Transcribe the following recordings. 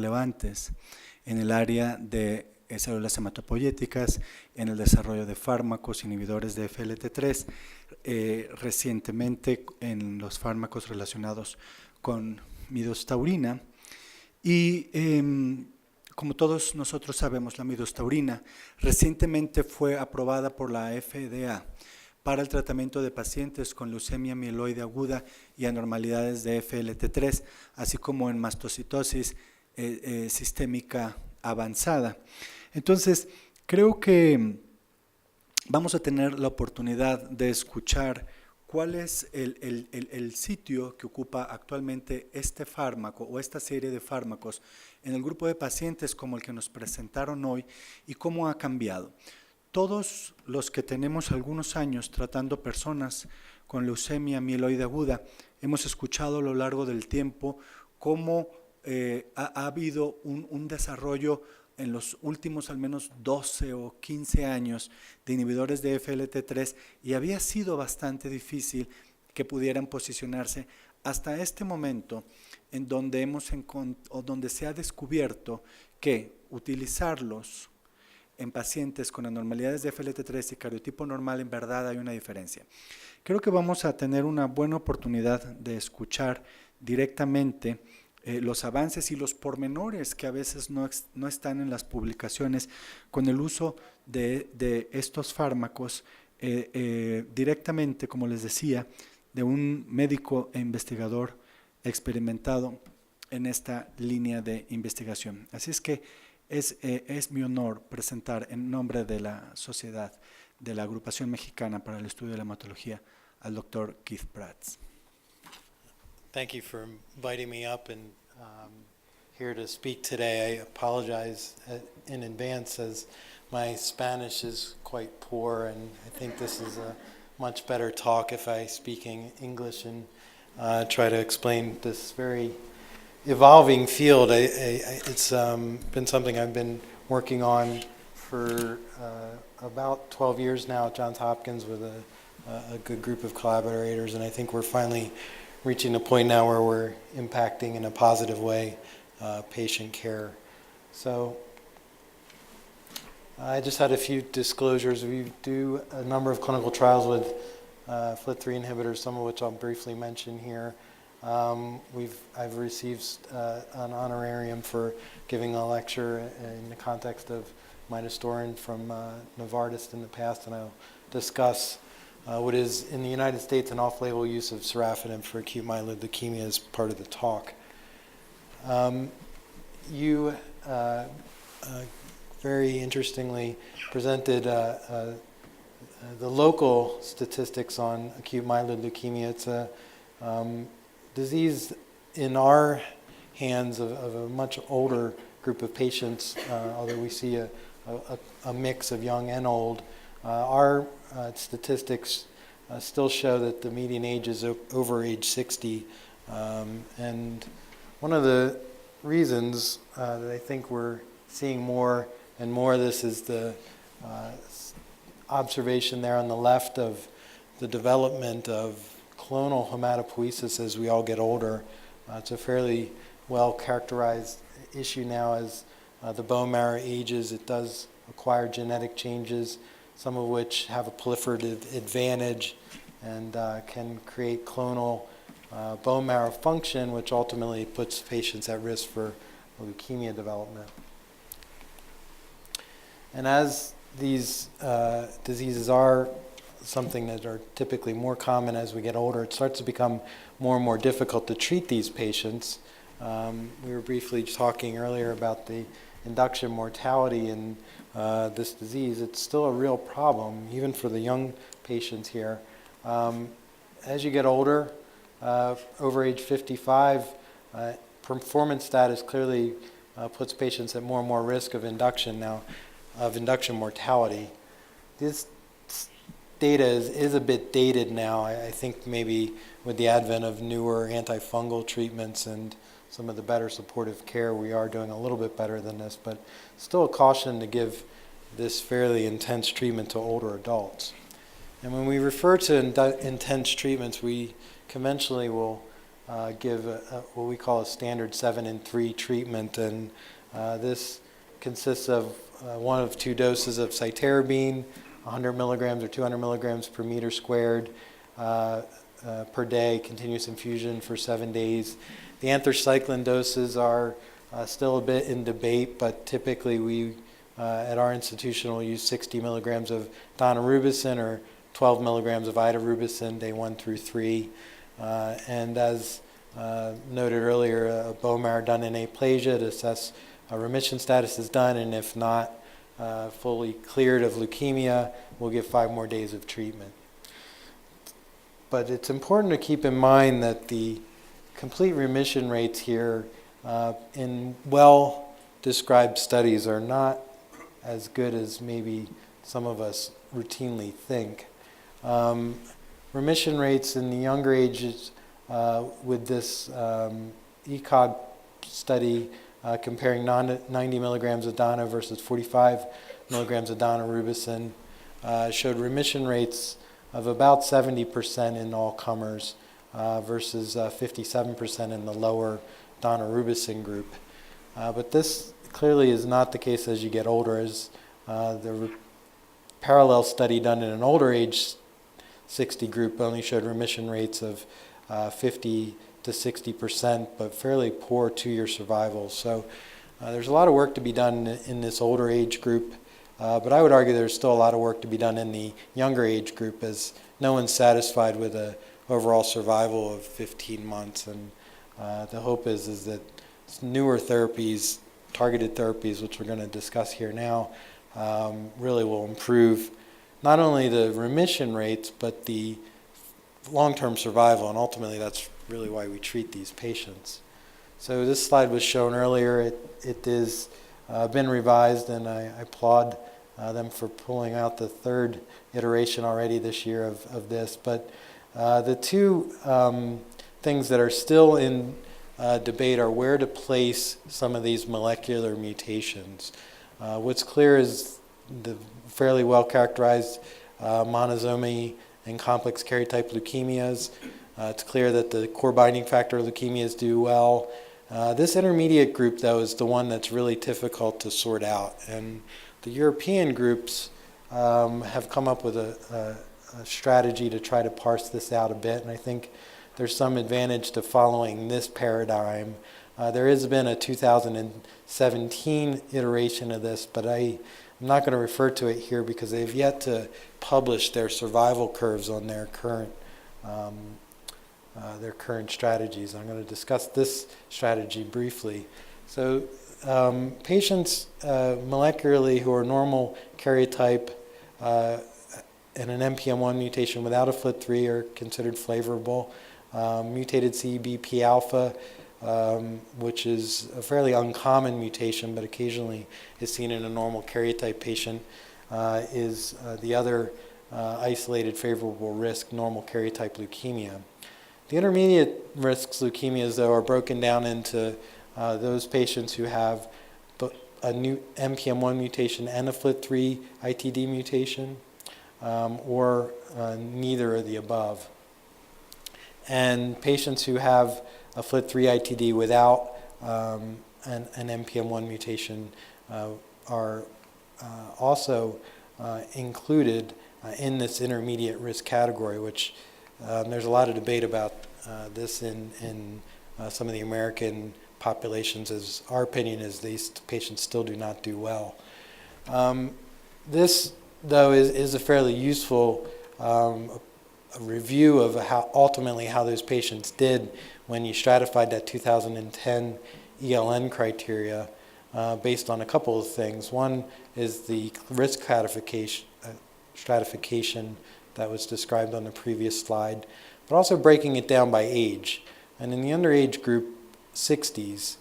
relevantes en el área de células hematopoyéticas, en el desarrollo de fármacos inhibidores de FLT3, recientemente en los fármacos relacionados con midostaurina. Y como todos nosotros sabemos, la midostaurina recientemente fue aprobada por la FDA para el tratamiento de pacientes con leucemia mieloide aguda y anormalidades de FLT3, así como en mastocitosis sistémica avanzada. Entonces, creo que vamos a tener la oportunidad de escuchar cuál es el sitio que ocupa actualmente este fármaco o esta serie de fármacos en el grupo de pacientes como el que nos presentaron hoy y cómo ha cambiado. Todos los que tenemos algunos años tratando personas con leucemia mieloide aguda, hemos escuchado a lo largo del tiempo cómo ha habido un desarrollo en los últimos al menos 12 o 15 años de inhibidores de FLT3 y había sido bastante difícil que pudieran posicionarse hasta este momento en donde, donde se ha descubierto que utilizarlos en pacientes con anormalidades de FLT3 y cariotipo normal en verdad hay una diferencia. Creo que vamos a tener una buena oportunidad de escuchar directamente los avances y los pormenores que a veces no están en las publicaciones con el uso de estos fármacos directamente, como les decía, de un médico e investigador experimentado en esta línea de investigación. Así es que es mi honor presentar en nombre de la Sociedad de la Agrupación Mexicana para el Estudio de la Hematología al Dr. Keith Prats. Thank you for inviting me up and here to speak today. I apologize in advance as my Spanish is quite poor, and I think this is a much better talk if I speak in English and try to explain this very evolving field. It's been something I've been working on for about 12 years now at Johns Hopkins with a good group of collaborators, and I think we're finally reaching a point now where we're impacting in a positive way patient care. So I just had a few disclosures. We do a number of clinical trials with FLT3 inhibitors, some of which I'll briefly mention here. I've received an honorarium for giving a lecture in the context of midostaurin from Novartis in the past, and I'll discuss what is in the United States an off-label use of sorafenib for acute myeloid leukemia as part of the talk. You very interestingly presented the local statistics on acute myeloid leukemia. It's a disease in our hands of a much older group of patients, although we see a mix of young and old. Our statistics still show that the median age is over age 60, and one of the reasons that I think we're seeing more and more of this is the observation there on the left of the development of clonal hematopoiesis as we all get older. It's a fairly well characterized issue now as the bone marrow ages. It does acquire genetic changes, some of which have a proliferative advantage and can create clonal bone marrow function, which ultimately puts patients at risk for leukemia development. And as these diseases are something that are typically more common as we get older, it starts to become more and more difficult to treat these patients. We were briefly talking earlier about the induction mortality in this disease. It's still a real problem, even for the young patients here. As you get older, over age 55, performance status clearly puts patients at more and more risk of induction mortality. This data is a bit dated now. I think maybe with the advent of newer antifungal treatments and some of the better supportive care, we are doing a little bit better than this, but still a caution to give this fairly intense treatment to older adults. And when we refer to intense treatments, we conventionally will give what we call a standard 7-in-3 treatment, and this consists of one of two doses of cytarabine, 100 milligrams or 200 milligrams per meter squared per day, continuous infusion for 7 days. The anthracycline doses are still a bit in debate, but typically we at our institution will use 60 milligrams of daunorubicin or 12 milligrams of idarubicin day 1 through 3. And as noted earlier, a bone marrow done in aplasia to assess remission status is done, and if not fully cleared of leukemia, we'll give 5 more days of treatment. But it's important to keep in mind that the complete remission rates here in well-described studies are not as good as maybe some of us routinely think. Remission rates in the younger ages with this ECOG study comparing 90 milligrams of Dana versus 45 milligrams of daunorubicin showed remission rates of about 70% in all comers versus 57% in the lower daunorubicin group. But this clearly is not the case as you get older, as the parallel study done in an older age 60 group only showed remission rates of 50 to 60%, but fairly poor 2-year survival. So there's a lot of work to be done in this older age group, but I would argue there's still a lot of work to be done in the younger age group, as no one's satisfied with an overall survival of 15 months. And the hope is that newer therapies, targeted therapies, which we're going to discuss here now, really will improve not only the remission rates, but the long-term survival, and ultimately that's really why we treat these patients. So this slide was shown earlier. It has been revised, and I applaud them for pulling out the 3rd iteration already this year of this. But the two things that are still in debate are where to place some of these molecular mutations. What's clear is the fairly well-characterized monosomy and complex karyotype leukemias. It's clear that the core binding factor leukemias do well. This intermediate group, though, is the one that's really difficult to sort out. And the European groups have come up with a strategy to try to parse this out a bit, and I think there's some advantage to following this paradigm. There has been a 2017 iteration of this, but I'm not going to refer to it here because they've yet to publish their survival curves on their current strategies. I'm going to discuss this strategy briefly. So patients molecularly who are normal karyotype and an NPM1 mutation without a FLT3 are considered favorable. Mutated CEBP alpha, which is a fairly uncommon mutation but occasionally is seen in a normal karyotype patient, is the other isolated favorable risk, normal karyotype leukemia. The intermediate risks leukemias, though, are broken down into those patients who have a new NPM1 mutation and a FLT3 ITD mutation, or neither of the above. And patients who have a FLT3 ITD without an NPM1 mutation are also included in this intermediate risk category, which there's a lot of debate about this in some of the American populations, as our opinion is these patients still do not do well. This, though, is a fairly useful review of ultimately how those patients did when you stratified that 2010 ELN criteria based on a couple of things. One is the risk stratification that was described on the previous slide, but also breaking it down by age. And in the underage group, 60s,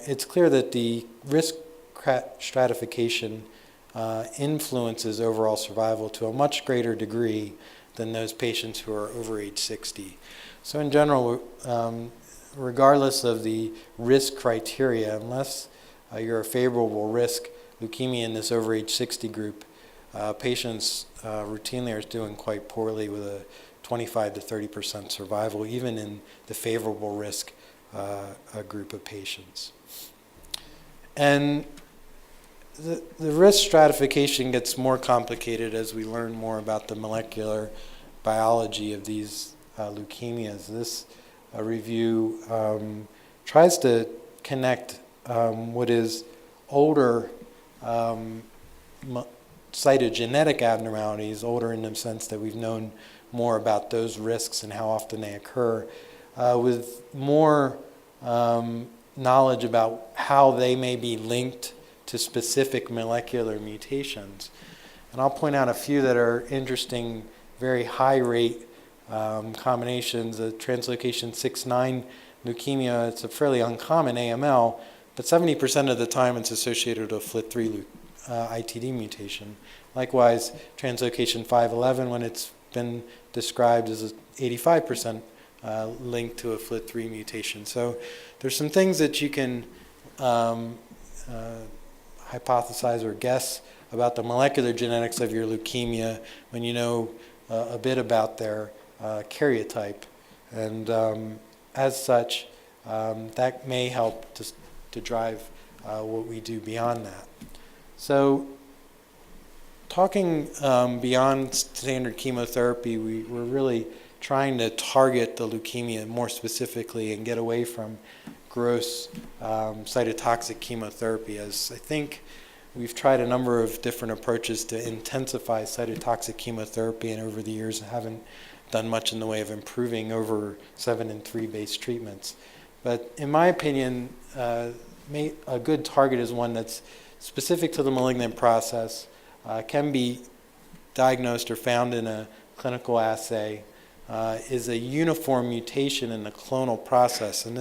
it's clear that the risk stratification influences overall survival to a much greater degree than those patients who are over age 60. So in general, regardless of the risk criteria, unless you're a favorable risk leukemia in this over age 60 group, patients routinely are doing quite poorly with a 25 to 30% survival, even in the favorable risk group of patients. And the risk stratification gets more complicated as we learn more about the molecular biology of these leukemias. This review tries to connect what is older cytogenetic abnormalities, older in the sense that we've known more about those risks and how often they occur, with more knowledge about how they may be linked to specific molecular mutations. And I'll point out a few that are interesting, very high rate combinations. The translocation 6/9 leukemia, it's a fairly uncommon AML, but 70% of the time it's associated with a FLT3 ITD mutation. Likewise, translocation 511, when it's been described as 85% linked to a FLT3 mutation. So there's some things that you can hypothesize or guess about the molecular genetics of your leukemia when you know a bit about their karyotype. And as such, that may help to drive what we do beyond that. So talking beyond standard chemotherapy, we're really trying to target the leukemia more specifically and get away from gross cytotoxic chemotherapy, as I think we've tried a number of different approaches to intensify cytotoxic chemotherapy, and over the years haven't done much in the way of improving over 7+3 based treatments. But in my opinion, a good target is one that's specific to the malignant process, can be diagnosed or found in a clinical assay, is a uniform mutation in the clonal process. And